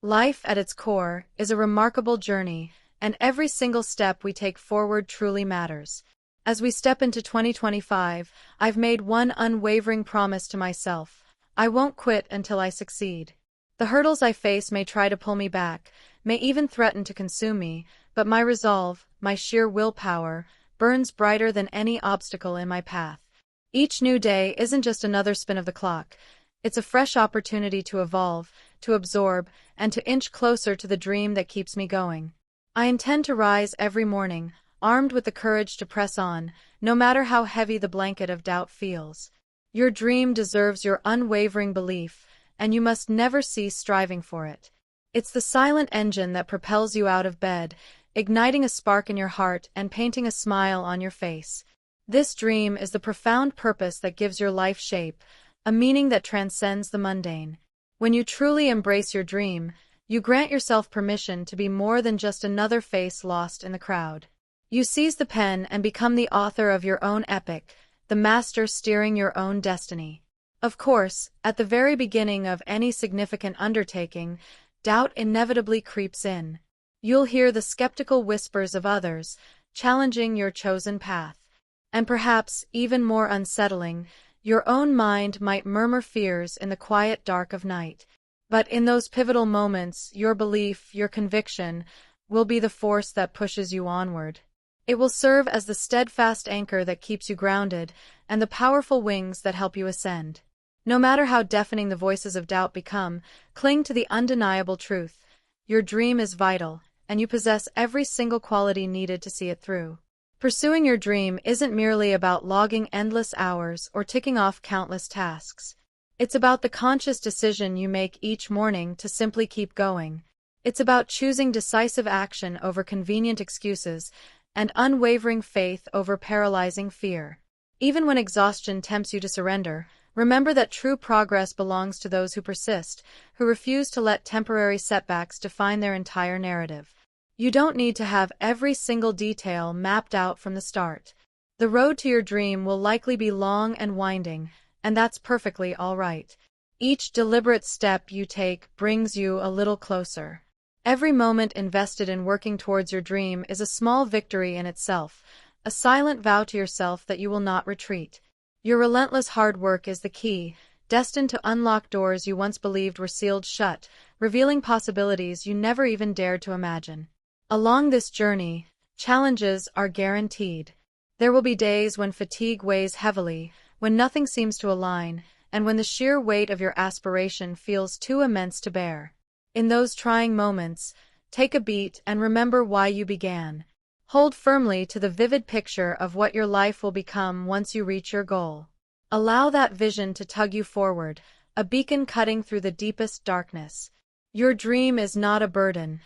Life, at its core, is a remarkable journey, and every single step we take forward truly matters. As we step into 2025, I've made one unwavering promise to myself. I won't quit until I succeed. The hurdles I face may try to pull me back, may even threaten to consume me, but my resolve, my sheer willpower, burns brighter than any obstacle in my path. Each new day isn't just another spin of the clock. It's a fresh opportunity to evolve, to absorb, and to inch closer to the dream that keeps me going. I intend to rise every morning, armed with the courage to press on, no matter how heavy the blanket of doubt feels. Your dream deserves your unwavering belief, and you must never cease striving for it. It's the silent engine that propels you out of bed, igniting a spark in your heart and painting a smile on your face. This dream is the profound purpose that gives your life shape, a meaning that transcends the mundane. When you truly embrace your dream, you grant yourself permission to be more than just another face lost in the crowd. You seize the pen and become the author of your own epic, the master steering your own destiny. Of course, at the very beginning of any significant undertaking, doubt inevitably creeps in. You'll hear the skeptical whispers of others, challenging your chosen path. And perhaps, even more unsettling, your own mind might murmur fears in the quiet dark of night. But in those pivotal moments, your belief, your conviction, will be the force that pushes you onward. It will serve as the steadfast anchor that keeps you grounded, and the powerful wings that help you ascend. No matter how deafening the voices of doubt become, cling to the undeniable truth. Your dream is vital, and you possess every single quality needed to see it through. Pursuing your dream isn't merely about logging endless hours or ticking off countless tasks. It's about the conscious decision you make each morning to simply keep going. It's about choosing decisive action over convenient excuses and unwavering faith over paralyzing fear. Even when exhaustion tempts you to surrender, remember that true progress belongs to those who persist, who refuse to let temporary setbacks define their entire narrative. You don't need to have every single detail mapped out from the start. The road to your dream will likely be long and winding, and that's perfectly all right. Each deliberate step you take brings you a little closer. Every moment invested in working towards your dream is a small victory in itself, a silent vow to yourself that you will not retreat. Your relentless hard work is the key, destined to unlock doors you once believed were sealed shut, revealing possibilities you never even dared to imagine. Along this journey, challenges are guaranteed. There will be days when fatigue weighs heavily, when nothing seems to align, and when the sheer weight of your aspiration feels too immense to bear. In those trying moments, take a beat and remember why you began. Hold firmly to the vivid picture of what your life will become once you reach your goal. Allow that vision to tug you forward, a beacon cutting through the deepest darkness. Your dream is not a burden.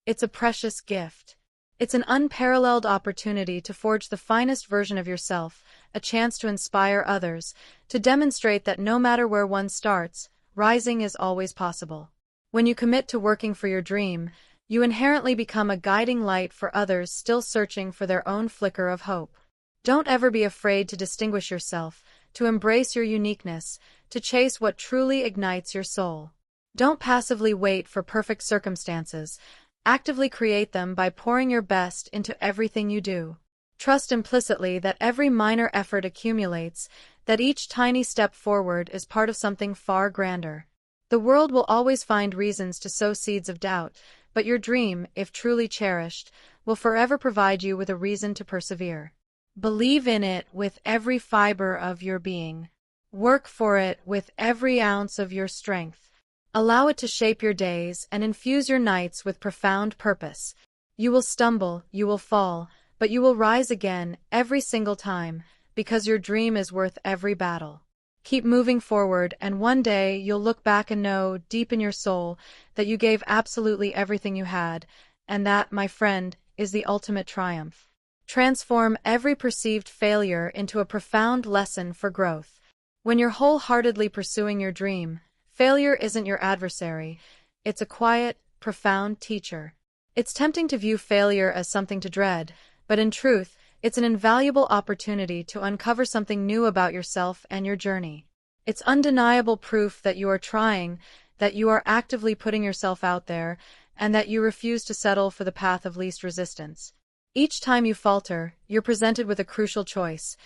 It's a precious gift. It's an unparalleled opportunity to forge the finest version of yourself, a chance to inspire others, to demonstrate that no matter where one starts, rising is always possible. When you commit to working for your dream, you inherently become a guiding light for others still searching for their own flicker of hope. Don't ever be afraid to distinguish yourself, to embrace your uniqueness, to chase what truly ignites your soul. Don't passively wait for perfect circumstances. Actively create them by pouring your best into everything you do. Trust implicitly that every minor effort accumulates, that each tiny step forward is part of something far grander. The world will always find reasons to sow seeds of doubt, but your dream, if truly cherished, will forever provide you with a reason to persevere. Believe in it with every fiber of your being. Work for it with every ounce of your strength. Allow it to shape your days and infuse your nights with profound purpose. You will stumble, you will fall, but you will rise again every single time, because your dream is worth every battle. Keep moving forward, and one day you'll look back and know, deep in your soul, that you gave absolutely everything you had, and that, my friend, is the ultimate triumph. Transform every perceived failure into a profound lesson for growth. When you're wholeheartedly pursuing your dream, failure isn't your adversary. It's a quiet, profound teacher. It's tempting to view failure as something to dread, but in truth, it's an invaluable opportunity to uncover something new about yourself and your journey. It's undeniable proof that you are trying, that you are actively putting yourself out there, and that you refuse to settle for the path of least resistance. Each time you falter, you're presented with a crucial choice.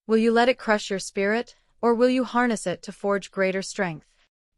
Will you let it crush your spirit, or will you harness it to forge greater strength?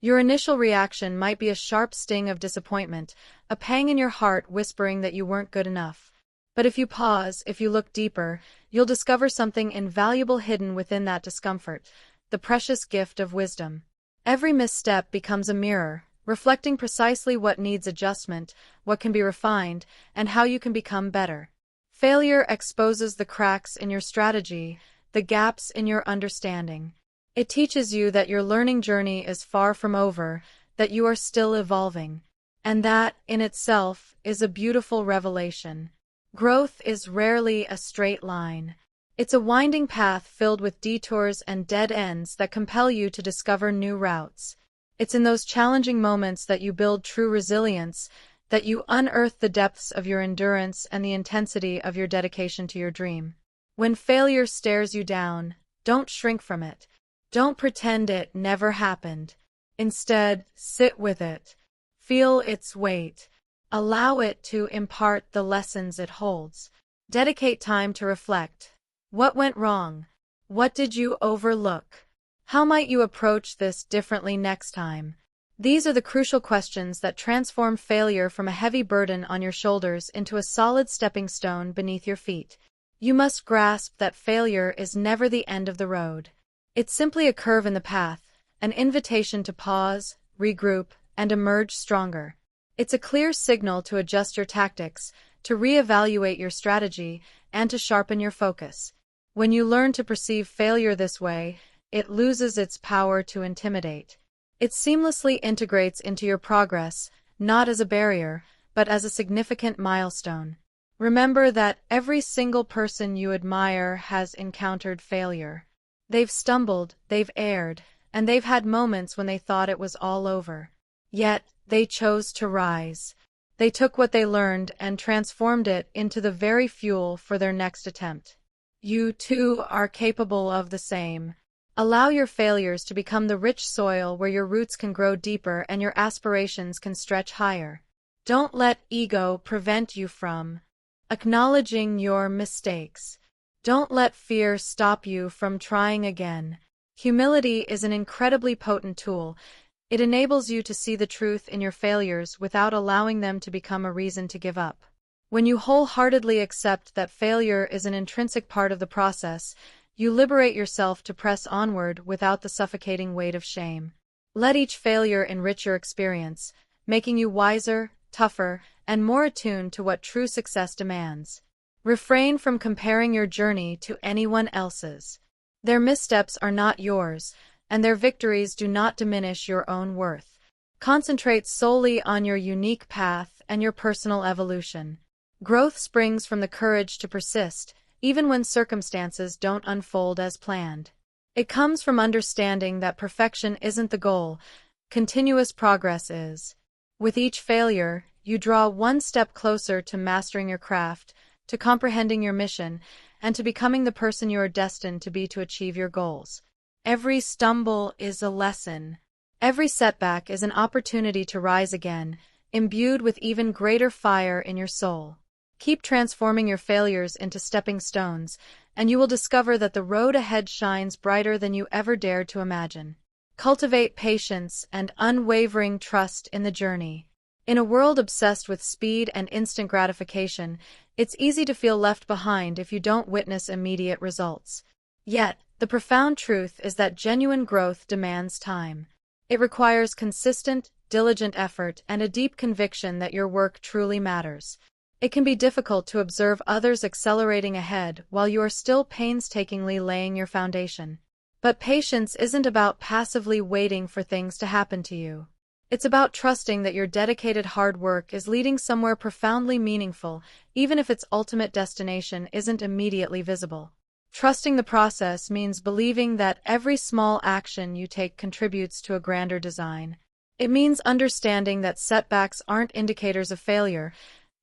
Your initial reaction might be a sharp sting of disappointment, a pang in your heart whispering that you weren't good enough. But if you pause, if you look deeper, you'll discover something invaluable hidden within that discomfort, the precious gift of wisdom. Every misstep becomes a mirror, reflecting precisely what needs adjustment, what can be refined, and how you can become better. Failure exposes the cracks in your strategy, the gaps in your understanding. It teaches you that your learning journey is far from over, that you are still evolving. And that, in itself, is a beautiful revelation. Growth is rarely a straight line. It's a winding path filled with detours and dead ends that compel you to discover new routes. It's in those challenging moments that you build true resilience, that you unearth the depths of your endurance and the intensity of your dedication to your dream. When failure stares you down, don't shrink from it. Don't pretend it never happened. Instead, sit with it. Feel its weight. Allow it to impart the lessons it holds. Dedicate time to reflect. What went wrong? What did you overlook? How might you approach this differently next time? These are the crucial questions that transform failure from a heavy burden on your shoulders into a solid stepping stone beneath your feet. You must grasp that failure is never the end of the road. It's simply a curve in the path, an invitation to pause, regroup, and emerge stronger. It's a clear signal to adjust your tactics, to reevaluate your strategy, and to sharpen your focus. When you learn to perceive failure this way, it loses its power to intimidate. It seamlessly integrates into your progress, not as a barrier, but as a significant milestone. Remember that every single person you admire has encountered failure. They've stumbled, they've erred, and they've had moments when they thought it was all over. Yet, they chose to rise. They took what they learned and transformed it into the very fuel for their next attempt. You, too, are capable of the same. Allow your failures to become the rich soil where your roots can grow deeper and your aspirations can stretch higher. Don't let ego prevent you from acknowledging your mistakes. Don't let fear stop you from trying again. Humility is an incredibly potent tool. It enables you to see the truth in your failures without allowing them to become a reason to give up. When you wholeheartedly accept that failure is an intrinsic part of the process, you liberate yourself to press onward without the suffocating weight of shame. Let each failure enrich your experience, making you wiser, tougher, and more attuned to what true success demands. Refrain from comparing your journey to anyone else's. Their missteps are not yours, and their victories do not diminish your own worth. Concentrate solely on your unique path and your personal evolution. Growth springs from the courage to persist, even when circumstances don't unfold as planned. It comes from understanding that perfection isn't the goal, continuous progress is. With each failure, you draw one step closer to mastering your craft, to comprehending your mission, and to becoming the person you are destined to be to achieve your goals. Every stumble is a lesson. Every setback is an opportunity to rise again, imbued with even greater fire in your soul. Keep transforming your failures into stepping stones, and you will discover that the road ahead shines brighter than you ever dared to imagine. Cultivate patience and unwavering trust in the journey. In a world obsessed with speed and instant gratification, it's easy to feel left behind if you don't witness immediate results. Yet, the profound truth is that genuine growth demands time. It requires consistent, diligent effort and a deep conviction that your work truly matters. It can be difficult to observe others accelerating ahead while you are still painstakingly laying your foundation. But patience isn't about passively waiting for things to happen to you. It's about trusting that your dedicated hard work is leading somewhere profoundly meaningful, even if its ultimate destination isn't immediately visible. Trusting the process means believing that every small action you take contributes to a grander design. It means understanding that setbacks aren't indicators of failure,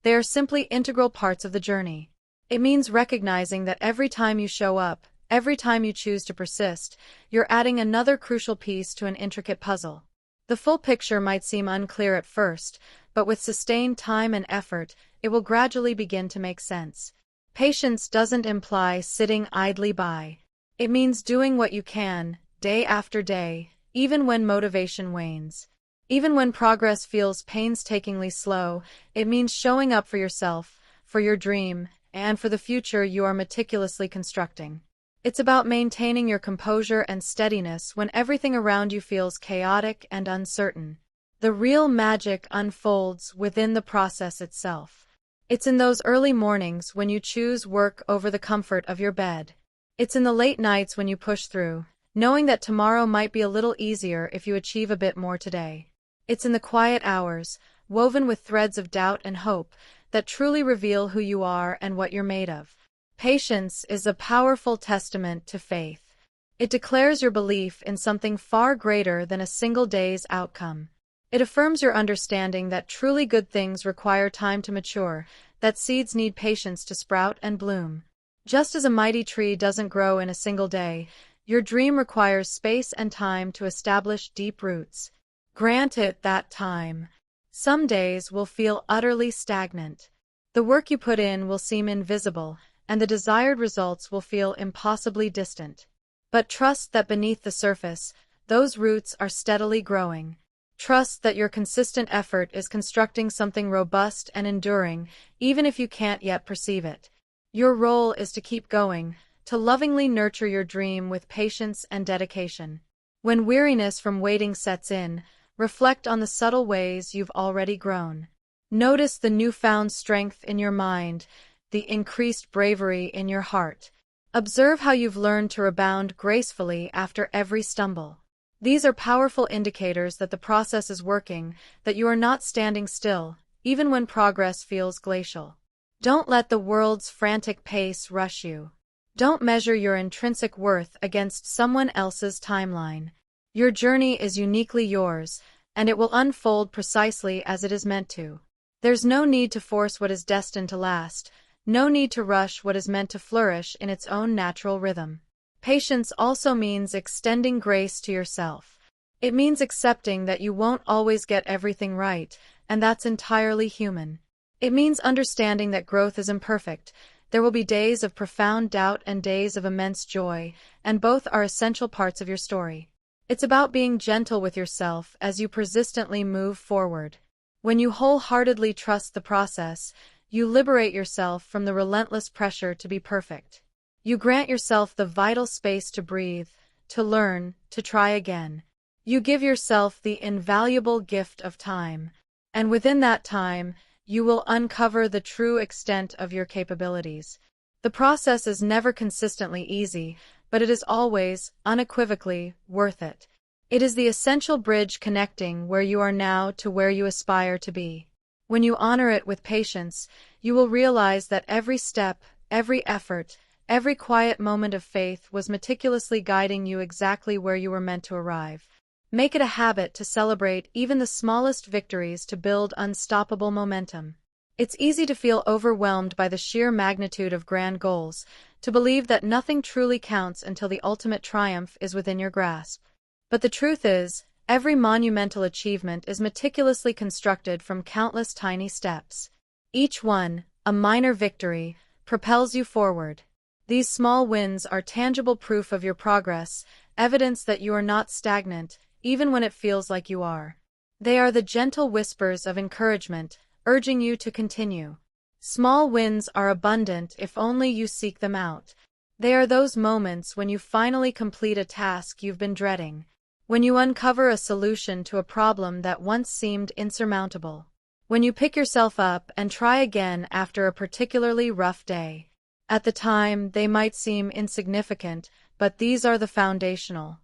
they are simply integral parts of the journey. It means recognizing that every time you show up, every time you choose to persist, you're adding another crucial piece to an intricate puzzle. The full picture might seem unclear at first, but with sustained time and effort, it will gradually begin to make sense. Patience doesn't imply sitting idly by. It means doing what you can, day after day, even when motivation wanes. Even when progress feels painstakingly slow, it means showing up for yourself, for your dream, and for the future you are meticulously constructing. It's about maintaining your composure and steadiness when everything around you feels chaotic and uncertain. The real magic unfolds within the process itself. It's in those early mornings when you choose work over the comfort of your bed. It's in the late nights when you push through, knowing that tomorrow might be a little easier if you achieve a bit more today. It's in the quiet hours, woven with threads of doubt and hope, that truly reveal who you are and what you're made of. Patience is a powerful testament to faith. It declares your belief in something far greater than a single day's outcome. It affirms your understanding that truly good things require time to mature, that seeds need patience to sprout and bloom. Just as a mighty tree doesn't grow in a single day, your dream requires space and time to establish deep roots. Grant it that time. Some days will feel utterly stagnant. The work you put in will seem invisible, and the desired results will feel impossibly distant. But trust that beneath the surface, those roots are steadily growing. Trust that your consistent effort is constructing something robust and enduring, even if you can't yet perceive it. Your role is to keep going, to lovingly nurture your dream with patience and dedication. When weariness from waiting sets in, reflect on the subtle ways you've already grown. Notice the newfound strength in your mind, the increased bravery in your heart. Observe how you've learned to rebound gracefully after every stumble. These are powerful indicators that the process is working, that you are not standing still, even when progress feels glacial. Don't let the world's frantic pace rush you. Don't measure your intrinsic worth against someone else's timeline. Your journey is uniquely yours, and it will unfold precisely as it is meant to. There's no need to force what is destined to last, no need to rush what is meant to flourish in its own natural rhythm. Patience also means extending grace to yourself. It means accepting that you won't always get everything right, and that's entirely human. It means understanding that growth is imperfect. There will be days of profound doubt and days of immense joy, and both are essential parts of your story. It's about being gentle with yourself as you persistently move forward. When you wholeheartedly trust the process, you liberate yourself from the relentless pressure to be perfect. You grant yourself the vital space to breathe, to learn, to try again. You give yourself the invaluable gift of time, and within that time, you will uncover the true extent of your capabilities. The process is never consistently easy, but it is always, unequivocally, worth it. It is the essential bridge connecting where you are now to where you aspire to be. When you honor it with patience, you will realize that every step, every effort, every quiet moment of faith was meticulously guiding you exactly where you were meant to arrive. Make it a habit to celebrate even the smallest victories to build unstoppable momentum. It's easy to feel overwhelmed by the sheer magnitude of grand goals, to believe that nothing truly counts until the ultimate triumph is within your grasp. But the truth is, every monumental achievement is meticulously constructed from countless tiny steps. Each one, a minor victory, propels you forward. These small wins are tangible proof of your progress, evidence that you are not stagnant, even when it feels like you are. They are the gentle whispers of encouragement, urging you to continue. Small wins are abundant if only you seek them out. They are those moments when you finally complete a task you've been dreading, when you uncover a solution to a problem that once seemed insurmountable, when you pick yourself up and try again after a particularly rough day. At the time, they might seem insignificant, but these are the foundational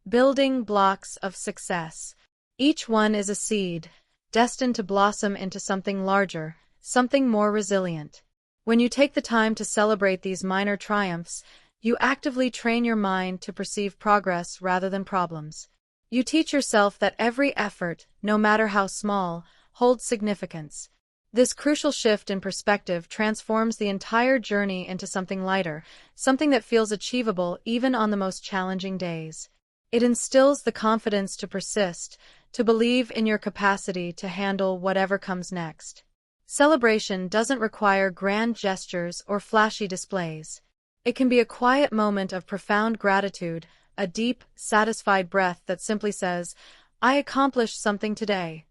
building blocks of success. Each one is a seed, destined to blossom into something larger, something more resilient. When you take the time to celebrate these minor triumphs, you actively train your mind to perceive progress rather than problems. You teach yourself that every effort, no matter how small, holds significance. This crucial shift in perspective transforms the entire journey into something lighter, something that feels achievable even on the most challenging days. It instills the confidence to persist, to believe in your capacity to handle whatever comes next. Celebration doesn't require grand gestures or flashy displays. It can be a quiet moment of profound gratitude, a deep, satisfied breath that simply says, "I accomplished something today."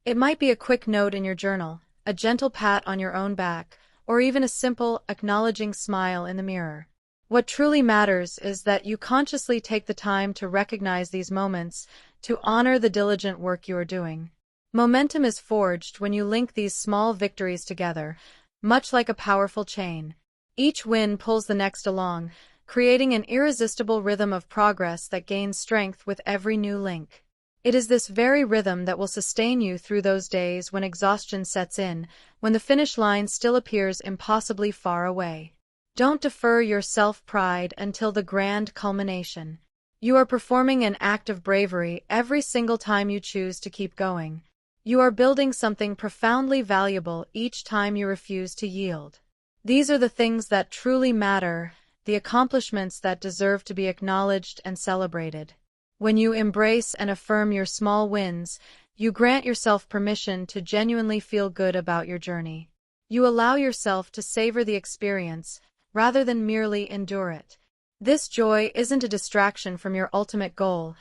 It might be a quick note in your journal, a gentle pat on your own back, or even a simple, acknowledging smile in the mirror. What truly matters is that you consciously take the time to recognize these moments, to honor the diligent work you are doing. Momentum is forged when you link these small victories together, much like a powerful chain. Each win pulls the next along, creating an irresistible rhythm of progress that gains strength with every new link. It is this very rhythm that will sustain you through those days when exhaustion sets in, when the finish line still appears impossibly far away. Don't defer your self-pride until the grand culmination. You are performing an act of bravery every single time you choose to keep going. You are building something profoundly valuable each time you refuse to yield. These are the things that truly matter, the accomplishments that deserve to be acknowledged and celebrated. When you embrace and affirm your small wins, you grant yourself permission to genuinely feel good about your journey. You allow yourself to savor the experience, rather than merely endure it. This joy isn't a distraction from your ultimate goal,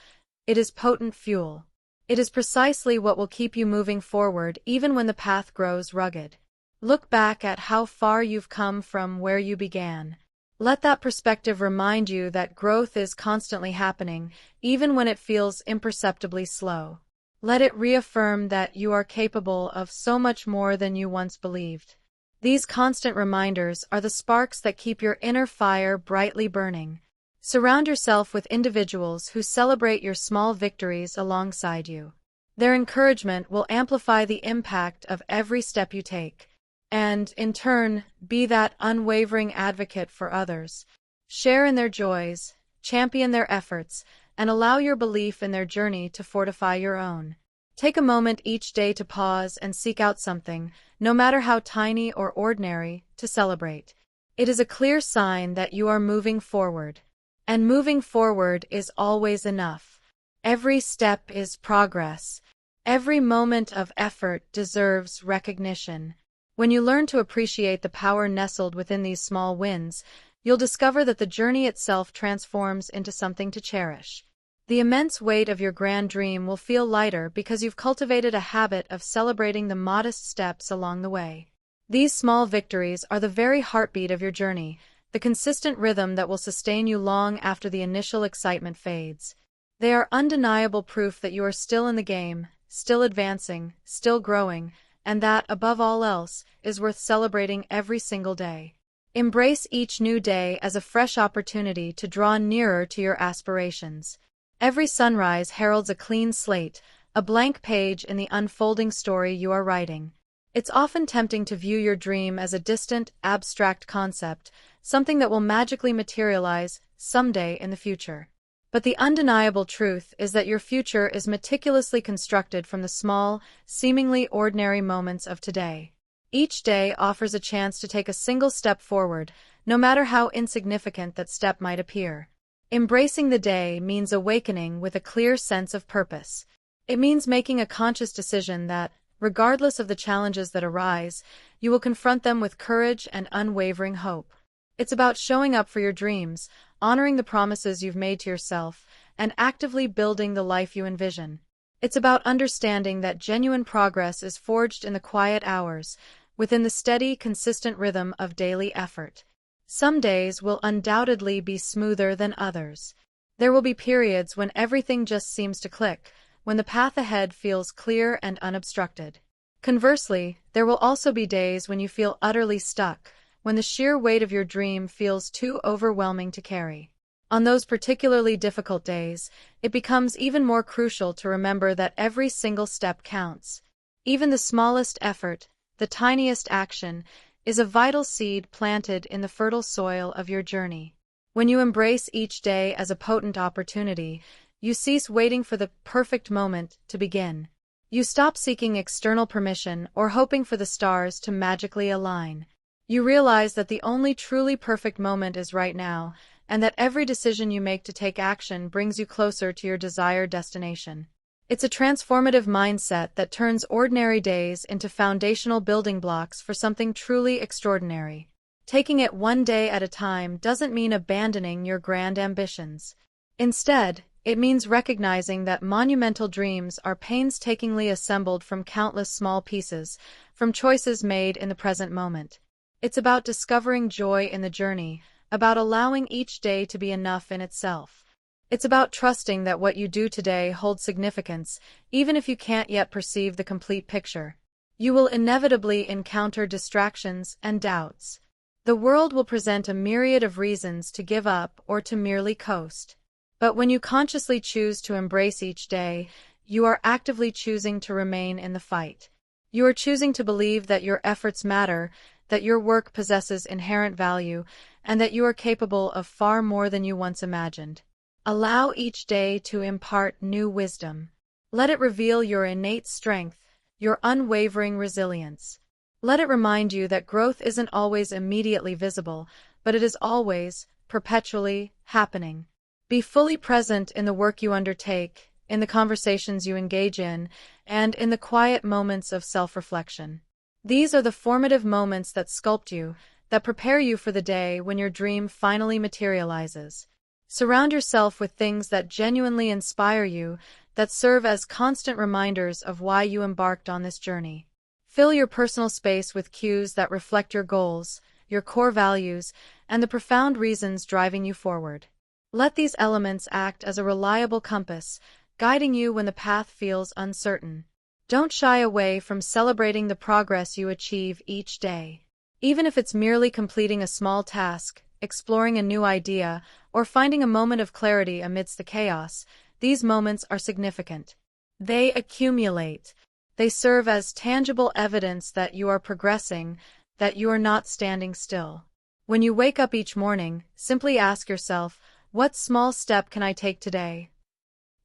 it is potent fuel. It is precisely what will keep you moving forward even when the path grows rugged. Look back at how far you've come from where you began. Let that perspective remind you that growth is constantly happening, even when it feels imperceptibly slow. Let it reaffirm that you are capable of so much more than you once believed. These constant reminders are the sparks that keep your inner fire brightly burning. Surround yourself with individuals who celebrate your small victories alongside you. Their encouragement will amplify the impact of every step you take. And, in turn, be that unwavering advocate for others. Share in their joys, champion their efforts, and allow your belief in their journey to fortify your own. Take a moment each day to pause and seek out something, no matter how tiny or ordinary, to celebrate. It is a clear sign that you are moving forward. And moving forward is always enough. Every step is progress. Every moment of effort deserves recognition. When you learn to appreciate the power nestled within these small wins, you'll discover that the journey itself transforms into something to cherish. The immense weight of your grand dream will feel lighter because you've cultivated a habit of celebrating the modest steps along the way. These small victories are the very heartbeat of your journey, the consistent rhythm that will sustain you long after the initial excitement fades. They are undeniable proof that you are still in the game, still advancing, still growing, and that, above all else, is worth celebrating every single day. Embrace each new day as a fresh opportunity to draw nearer to your aspirations. Every sunrise heralds a clean slate, a blank page in the unfolding story you are writing. It's often tempting to view your dream as a distant, abstract concept, something that will magically materialize someday in the future. But the undeniable truth is that your future is meticulously constructed from the small, seemingly ordinary moments of today. Each day offers a chance to take a single step forward, no matter how insignificant that step might appear. Embracing the day means awakening with a clear sense of purpose. It means making a conscious decision that, regardless of the challenges that arise, you will confront them with courage and unwavering hope. It's about showing up for your dreams, honoring the promises you've made to yourself, and actively building the life you envision. It's about understanding that genuine progress is forged in the quiet hours, within the steady, consistent rhythm of daily effort. Some days will undoubtedly be smoother than others. There will be periods when everything just seems to click, when the path ahead feels clear and unobstructed. Conversely, there will also be days when you feel utterly stuck, when the sheer weight of your dream feels too overwhelming to carry. On those particularly difficult days, it becomes even more crucial to remember that every single step counts. Even the smallest effort, the tiniest action, is a vital seed planted in the fertile soil of your journey. When you embrace each day as a potent opportunity, you cease waiting for the perfect moment to begin. You stop seeking external permission or hoping for the stars to magically align. You realize that the only truly perfect moment is right now, and that every decision you make to take action brings you closer to your desired destination. It's a transformative mindset that turns ordinary days into foundational building blocks for something truly extraordinary. Taking it one day at a time doesn't mean abandoning your grand ambitions. Instead, it means recognizing that monumental dreams are painstakingly assembled from countless small pieces, from choices made in the present moment. It's about discovering joy in the journey, about allowing each day to be enough in itself. It's about trusting that what you do today holds significance, even if you can't yet perceive the complete picture. You will inevitably encounter distractions and doubts. The world will present a myriad of reasons to give up or to merely coast. But when you consciously choose to embrace each day, you are actively choosing to remain in the fight. You are choosing to believe that your efforts matter, that your work possesses inherent value, and that you are capable of far more than you once imagined. Allow each day to impart new wisdom. Let it reveal your innate strength, your unwavering resilience. Let it remind you that growth isn't always immediately visible, but it is always, perpetually, happening. Be fully present in the work you undertake, in the conversations you engage in, and in the quiet moments of self-reflection. These are the formative moments that sculpt you, that prepare you for the day when your dream finally materializes. Surround yourself with things that genuinely inspire you, that serve as constant reminders of why you embarked on this journey. Fill your personal space with cues that reflect your goals, your core values, and the profound reasons driving you forward. Let these elements act as a reliable compass, guiding you when the path feels uncertain. Don't shy away from celebrating the progress you achieve each day. Even if it's merely completing a small task, exploring a new idea, or finding a moment of clarity amidst the chaos, these moments are significant. They accumulate. They serve as tangible evidence that you are progressing, that you are not standing still. When you wake up each morning, simply ask yourself, what small step can I take today?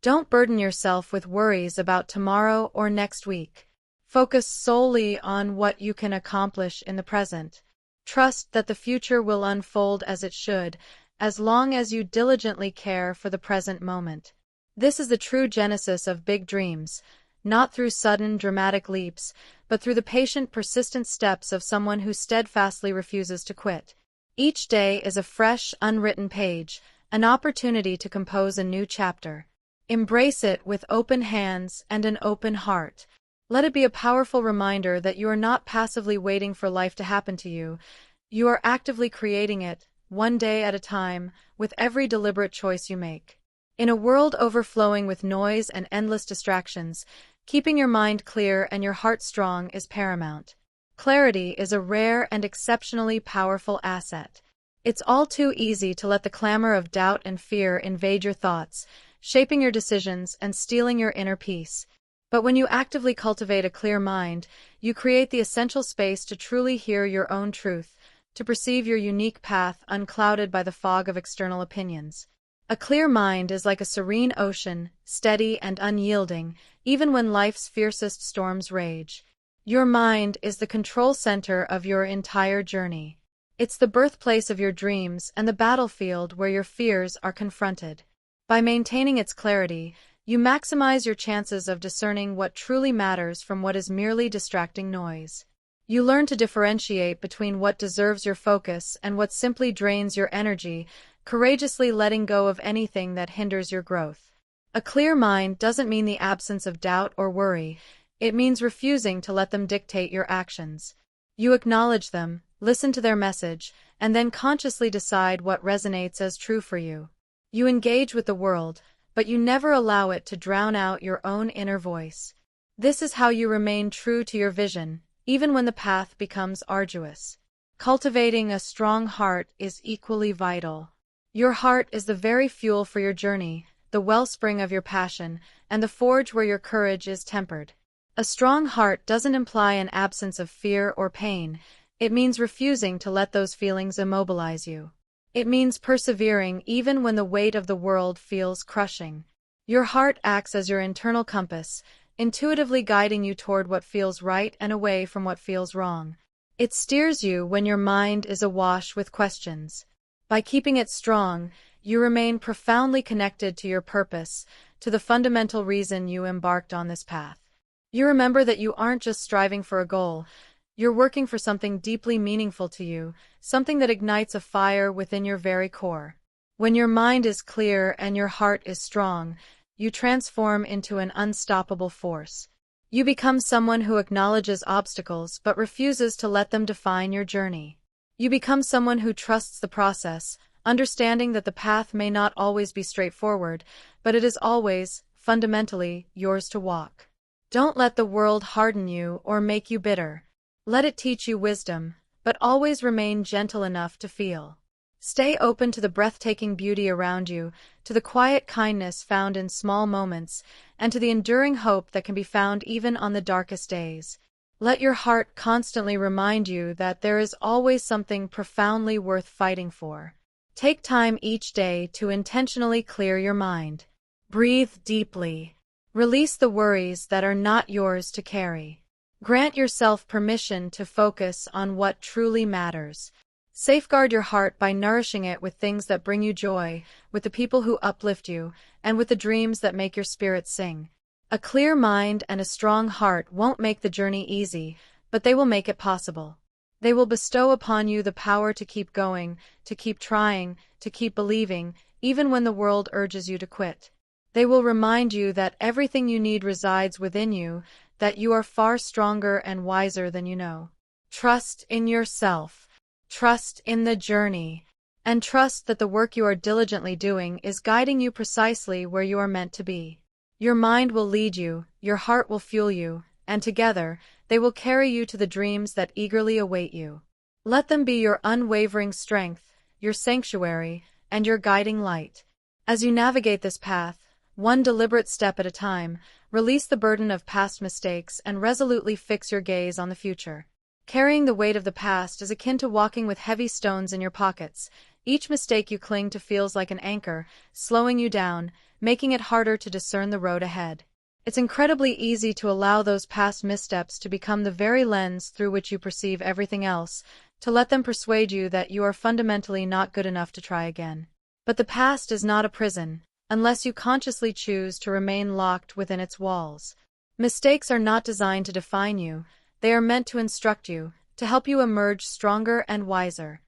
Don't burden yourself with worries about tomorrow or next week. Focus solely on what you can accomplish in the present. Trust that the future will unfold as it should, as long as you diligently care for the present moment. This is the true genesis of big dreams, not through sudden, dramatic leaps, but through the patient, persistent steps of someone who steadfastly refuses to quit. Each day is a fresh, unwritten page, an opportunity to compose a new chapter. Embrace it with open hands and an open heart. Let it be a powerful reminder that you are not passively waiting for life to happen to you. You are actively creating it, one day at a time, with every deliberate choice you make. In a world overflowing with noise and endless distractions, keeping your mind clear and your heart strong is paramount. Clarity is a rare and exceptionally powerful asset. It's all too easy to let the clamor of doubt and fear invade your thoughts, shaping your decisions and stealing your inner peace. But when you actively cultivate a clear mind, you create the essential space to truly hear your own truth, to perceive your unique path unclouded by the fog of external opinions. A clear mind is like a serene ocean, steady and unyielding, even when life's fiercest storms rage. Your mind is the control center of your entire journey. It's the birthplace of your dreams and the battlefield where your fears are confronted. By maintaining its clarity, you maximize your chances of discerning what truly matters from what is merely distracting noise. You learn to differentiate between what deserves your focus and what simply drains your energy, courageously letting go of anything that hinders your growth. A clear mind doesn't mean the absence of doubt or worry. It means refusing to let them dictate your actions. You acknowledge them, listen to their message, and then consciously decide what resonates as true for you. You engage with the world, but you never allow it to drown out your own inner voice. This is how you remain true to your vision, even when the path becomes arduous. Cultivating a strong heart is equally vital. Your heart is the very fuel for your journey, the wellspring of your passion, and the forge where your courage is tempered. A strong heart doesn't imply an absence of fear or pain. It means refusing to let those feelings immobilize you. It means persevering even when the weight of the world feels crushing. Your heart acts as your internal compass, intuitively guiding you toward what feels right and away from what feels wrong. It steers you when your mind is awash with questions. By keeping it strong, you remain profoundly connected to your purpose, to the fundamental reason you embarked on this path. You remember that you aren't just striving for a goal, you're working for something deeply meaningful to you, something that ignites a fire within your very core. When your mind is clear and your heart is strong, you transform into an unstoppable force. You become someone who acknowledges obstacles but refuses to let them define your journey. You become someone who trusts the process, understanding that the path may not always be straightforward, but it is always, fundamentally, yours to walk. Don't let the world harden you or make you bitter. Let it teach you wisdom, but always remain gentle enough to feel. Stay open to the breathtaking beauty around you, to the quiet kindness found in small moments, and to the enduring hope that can be found even on the darkest days. Let your heart constantly remind you that there is always something profoundly worth fighting for. Take time each day to intentionally clear your mind. Breathe deeply. Release the worries that are not yours to carry. Grant yourself permission to focus on what truly matters. Safeguard your heart by nourishing it with things that bring you joy, with the people who uplift you, and with the dreams that make your spirit sing. A clear mind and a strong heart won't make the journey easy, but they will make it possible. They will bestow upon you the power to keep going, to keep trying, to keep believing, even when the world urges you to quit. They will remind you that everything you need resides within you, that you are far stronger and wiser than you know. Trust in yourself. Trust in the journey, and trust that the work you are diligently doing is guiding you precisely where you are meant to be. Your mind will lead you, your heart will fuel you, and together, they will carry you to the dreams that eagerly await you. Let them be your unwavering strength, your sanctuary, and your guiding light. As you navigate this path, one deliberate step at a time, release the burden of past mistakes and resolutely fix your gaze on the future. Carrying the weight of the past is akin to walking with heavy stones in your pockets. Each mistake you cling to feels like an anchor, slowing you down, making it harder to discern the road ahead. It's incredibly easy to allow those past missteps to become the very lens through which you perceive everything else, to let them persuade you that you are fundamentally not good enough to try again. But the past is not a prison, unless you consciously choose to remain locked within its walls. Mistakes are not designed to define you. They are meant to instruct you, to help you emerge stronger and wiser.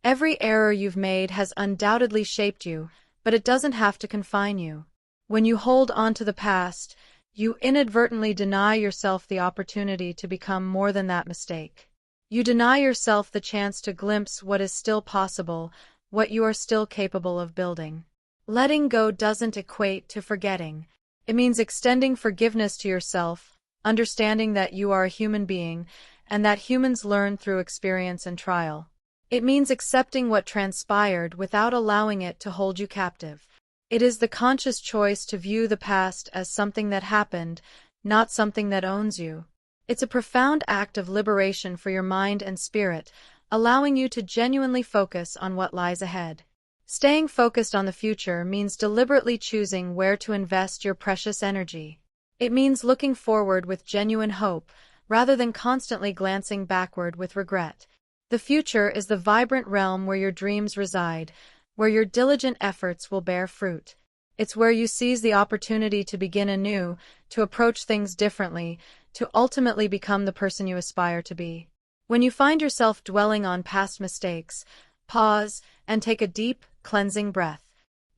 Every error you've made has undoubtedly shaped you, but it doesn't have to confine you. When you hold on to the past, you inadvertently deny yourself the opportunity to become more than that mistake. You deny yourself the chance to glimpse what is still possible, what you are still capable of building. Letting go doesn't equate to forgetting. It means extending forgiveness to yourself, understanding that you are a human being, and that humans learn through experience and trial. It means accepting what transpired without allowing it to hold you captive. It is the conscious choice to view the past as something that happened, not something that owns you. It's a profound act of liberation for your mind and spirit, allowing you to genuinely focus on what lies ahead. Staying focused on the future means deliberately choosing where to invest your precious energy. It means looking forward with genuine hope, rather than constantly glancing backward with regret. The future is the vibrant realm where your dreams reside, where your diligent efforts will bear fruit. It's where you seize the opportunity to begin anew, to approach things differently, to ultimately become the person you aspire to be. When you find yourself dwelling on past mistakes, pause and take a deep, cleansing breath.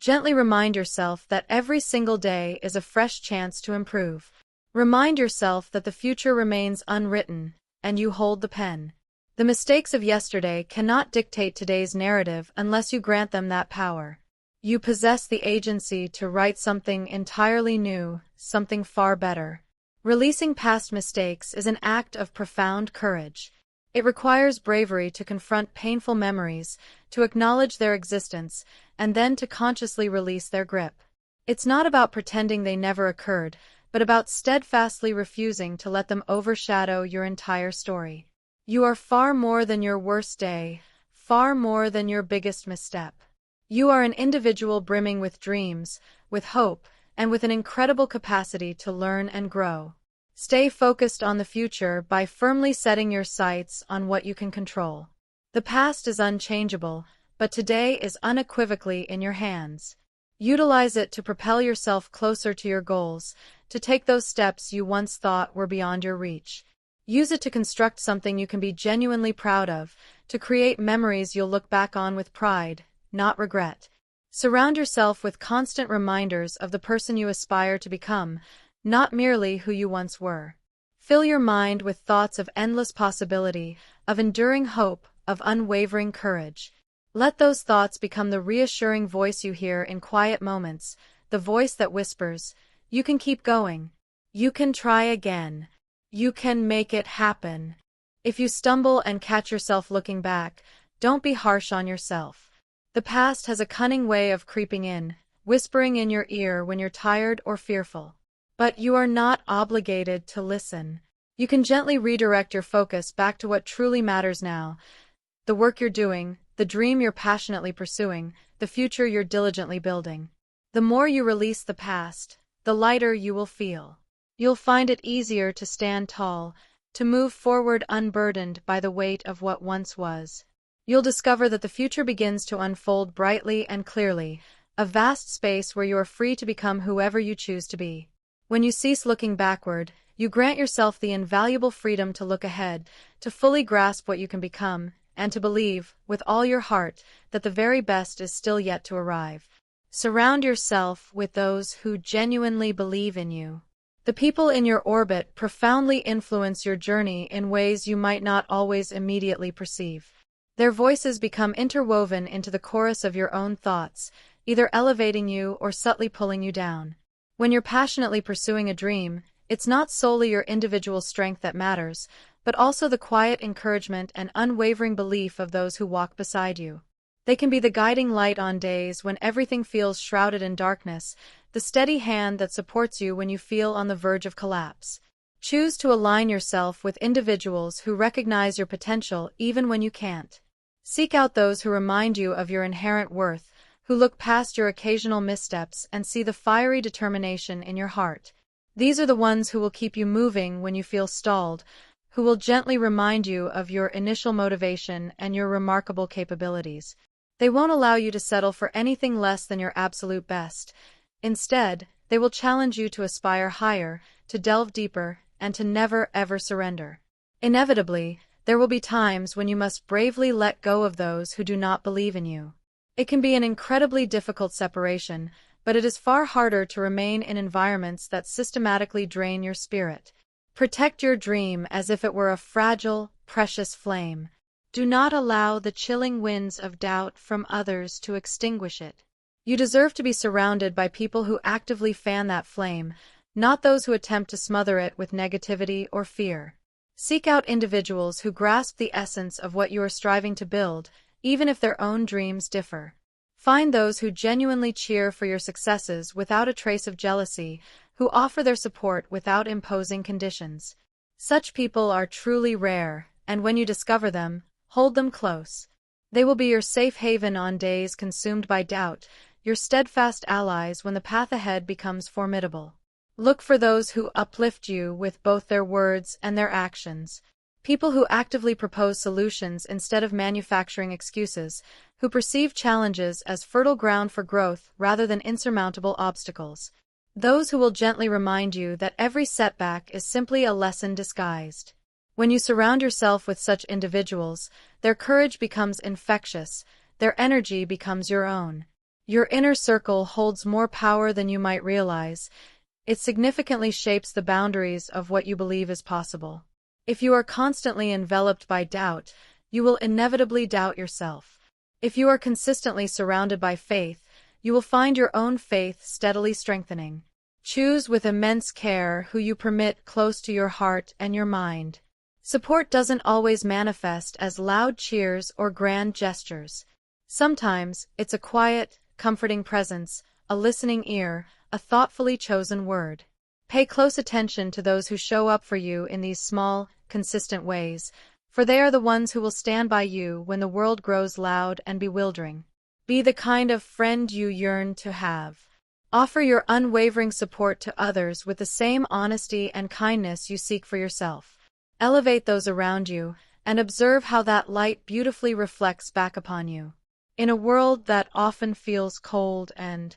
Gently remind yourself that every single day is a fresh chance to improve. Remind yourself that the future remains unwritten, and you hold the pen. The mistakes of yesterday cannot dictate today's narrative unless you grant them that power. You possess the agency to write something entirely new, something far better. Releasing past mistakes is an act of profound courage. It requires bravery to confront painful memories, to acknowledge their existence, and then to consciously release their grip. It's not about pretending they never occurred, but about steadfastly refusing to let them overshadow your entire story. You are far more than your worst day, far more than your biggest misstep. You are an individual brimming with dreams, with hope, and with an incredible capacity to learn and grow. Stay focused on the future by firmly setting your sights on what you can control. The past is unchangeable, but today is unequivocally in your hands. Utilize it to propel yourself closer to your goals, to take those steps you once thought were beyond your reach. Use it to construct something you can be genuinely proud of, to create memories you'll look back on with pride, not regret. Surround yourself with constant reminders of the person you aspire to become, not merely who you once were. Fill your mind with thoughts of endless possibility, of enduring hope, of unwavering courage. Let those thoughts become the reassuring voice you hear in quiet moments, the voice that whispers, "You can keep going. You can try again. You can make it happen." If you stumble and catch yourself looking back, don't be harsh on yourself. The past has a cunning way of creeping in, whispering in your ear when you're tired or fearful. But you are not obligated to listen. You can gently redirect your focus back to what truly matters now: the work you're doing, the dream you're passionately pursuing, the future you're diligently building. The more you release the past, the lighter you will feel. You'll find it easier to stand tall, to move forward unburdened by the weight of what once was. You'll discover that the future begins to unfold brightly and clearly, a vast space where you are free to become whoever you choose to be. When you cease looking backward, you grant yourself the invaluable freedom to look ahead, to fully grasp what you can become, and to believe, with all your heart, that the very best is still yet to arrive. Surround yourself with those who genuinely believe in you. The people in your orbit profoundly influence your journey in ways you might not always immediately perceive. Their voices become interwoven into the chorus of your own thoughts, either elevating you or subtly pulling you down. When you're passionately pursuing a dream, it's not solely your individual strength that matters, but also the quiet encouragement and unwavering belief of those who walk beside you. They can be the guiding light on days when everything feels shrouded in darkness, the steady hand that supports you when you feel on the verge of collapse. Choose to align yourself with individuals who recognize your potential even when you can't. Seek out those who remind you of your inherent worth, who look past your occasional missteps and see the fiery determination in your heart. These are the ones who will keep you moving when you feel stalled, who will gently remind you of your initial motivation and your remarkable capabilities. They won't allow you to settle for anything less than your absolute best. Instead, they will challenge you to aspire higher, to delve deeper, and to never ever surrender. Inevitably, there will be times when you must bravely let go of those who do not believe in you. It can be an incredibly difficult separation, but it is far harder to remain in environments that systematically drain your spirit. Protect your dream as if it were a fragile, precious flame. Do not allow the chilling winds of doubt from others to extinguish it. You deserve to be surrounded by people who actively fan that flame, not those who attempt to smother it with negativity or fear. Seek out individuals who grasp the essence of what you are striving to build, even if their own dreams differ. Find those who genuinely cheer for your successes without a trace of jealousy, who offer their support without imposing conditions. Such people are truly rare, and when you discover them, hold them close. They will be your safe haven on days consumed by doubt, your steadfast allies when the path ahead becomes formidable. Look for those who uplift you with both their words and their actions. People who actively propose solutions instead of manufacturing excuses, who perceive challenges as fertile ground for growth rather than insurmountable obstacles. Those who will gently remind you that every setback is simply a lesson disguised. When you surround yourself with such individuals, their courage becomes infectious, their energy becomes your own. Your inner circle holds more power than you might realize. It significantly shapes the boundaries of what you believe is possible. If you are constantly enveloped by doubt, you will inevitably doubt yourself. If you are consistently surrounded by faith, you will find your own faith steadily strengthening. Choose with immense care who you permit close to your heart and your mind. Support doesn't always manifest as loud cheers or grand gestures. Sometimes, it's a quiet, comforting presence, a listening ear, a thoughtfully chosen word. Pay close attention to those who show up for you in these small, consistent ways, for they are the ones who will stand by you when the world grows loud and bewildering. Be the kind of friend you yearn to have. Offer your unwavering support to others with the same honesty and kindness you seek for yourself. Elevate those around you, and observe how that light beautifully reflects back upon you. In a world that often feels cold and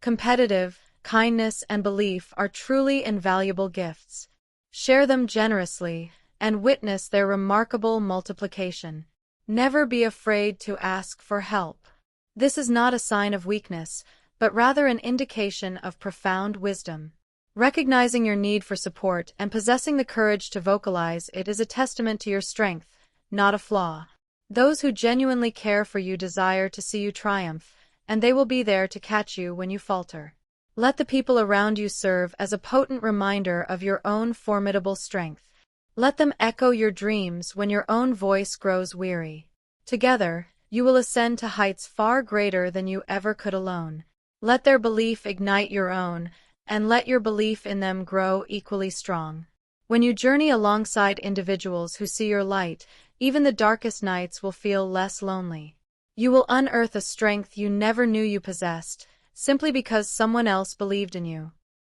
Competitive, kindness, and belief are truly invaluable gifts. Share them generously and witness their remarkable multiplication. Never be afraid to ask for help. This is not a sign of weakness, but rather an indication of profound wisdom. Recognizing your need for support and possessing the courage to vocalize it is a testament to your strength, not a flaw. Those who genuinely care for you desire to see you triumph, and they will be there to catch you when you falter. Let the people around you serve as a potent reminder of your own formidable strength. Let them echo your dreams when your own voice grows weary. Together, you will ascend to heights far greater than you ever could alone. Let their belief ignite your own, and let your belief in them grow equally strong. When you journey alongside individuals who see your light, even the darkest nights will feel less lonely. You will unearth a strength you never knew you possessed, simply because someone else believed in you.